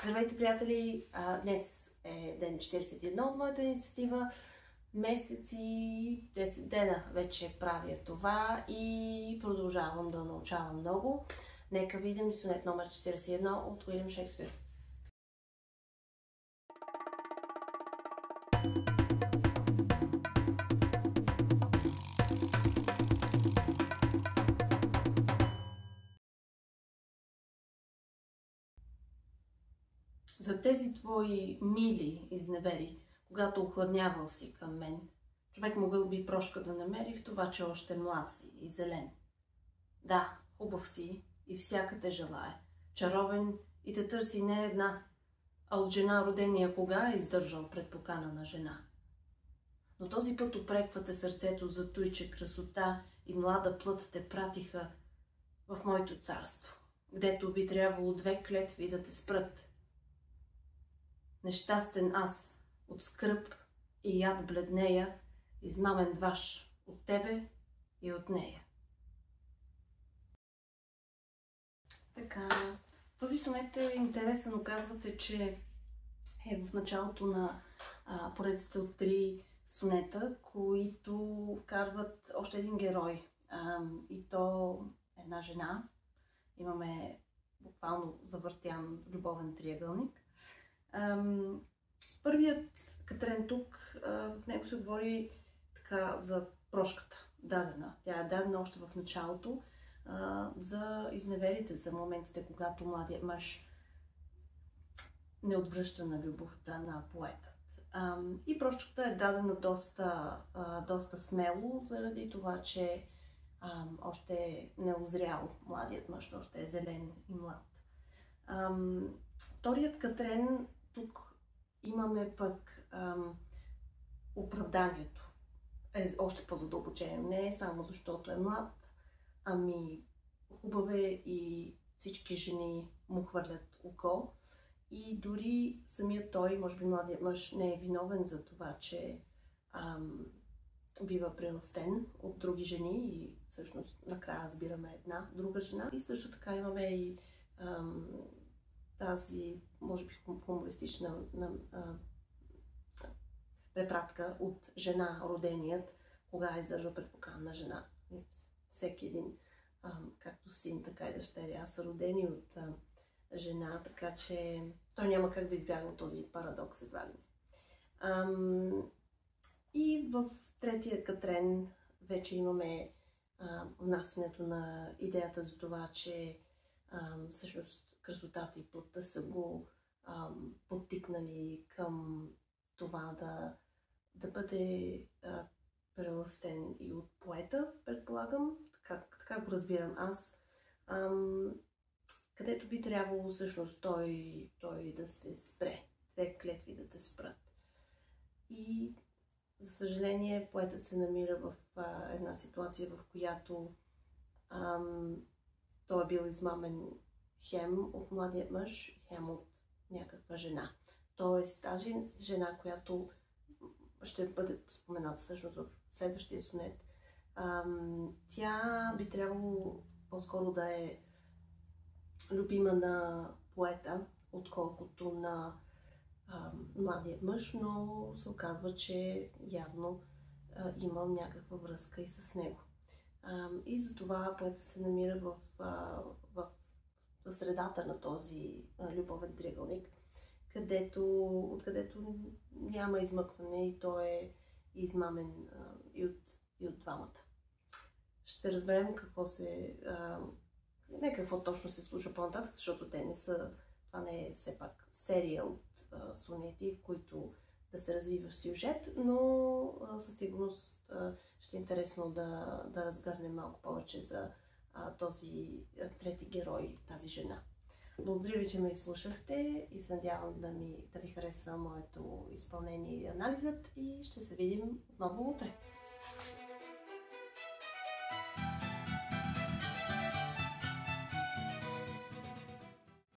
Здравейте, приятели! Днес е ден 41 от моята инициатива. Месеци, 10 дена вече правя това и продължавам да научавам много. Нека видим сонет номер 41 от Уилям Шекспир. За тези твои мили изневери, когато охладнявал си към мен, човек могъл би прошка да намери в това, че още млад си и зелен. Да, хубав си и всяка те желае, чаровен и те търси не една, а от жена родения кога е издържал пред покана на жена. Но този път упреквате сърцето за той, че красота и млада плът те пратиха в моето царство, гдето би трябвало 2 клетви да те спрат. Нещастен аз, от скръб и яд бледнея, измамен дваж от тебе и от нея. Така, този сонет е интересен. Оказва се, че е в началото на поредица от 3 сонета, които вкарват още един герой. И то една жена. Имаме буквално завъртян любовен триъгълник. Първият катрен тук, в него се говори така за прошката, дадена. Тя е дадена още в началото за изневерите, за моментите, когато младият мъж не отвръща на любовта на поетът. И прошката е дадена доста смело, заради това, че още не е озрял младият мъж, още е зелен и млад. Вторият катрен, тук имаме пък оправданието. Е още по-задълбочено. Не е само защото е млад, ами хубав е и всички жени му хвърлят око. И дори самият той, може би младият мъж, не е виновен за това, че бива прелъстен от други жени и всъщност накрая разбираме една друга жена. И също така имаме и тази, може би, хумористична препратка от жена роденият, кога издържа пред покана на жена. Всеки един, както син, така и дъщеря, са родени от жена, така че той няма как да избягва този парадокс едва ли. И в третия катрен вече имаме внасянето на идеята за това, че всъщност красотата и плътта са го подтикнали към това да бъде прелъстен и от поета, предполагам, така го разбирам аз, където би трябвало всъщност той да се спре, 2 клетви да те спрат. И за съжаление поетът се намира в една ситуация, в която той е бил измамен хем от младият мъж, хем от някаква жена. Тоест тази жена, която ще бъде спомената всъщност в следващия сонет, тя би трябвало по-скоро да е любима на поета, отколкото на младият мъж, но се оказва, че явно има някаква връзка и с него. И затова поета се намира в средата на този любовен триъгълник, откъдето няма измъкване и той е измамен и от двамата. Ще разберем какво точно се случва по-нататък, защото това не е все пак серия от сонети, в които да се развива сюжет, но със сигурност ще е интересно да разгърнем малко повече за този трети герой, тази жена. Благодаря ви, че ме изслушахте и се надявам да ви хареса моето изпълнение и анализът и ще се видим отново утре.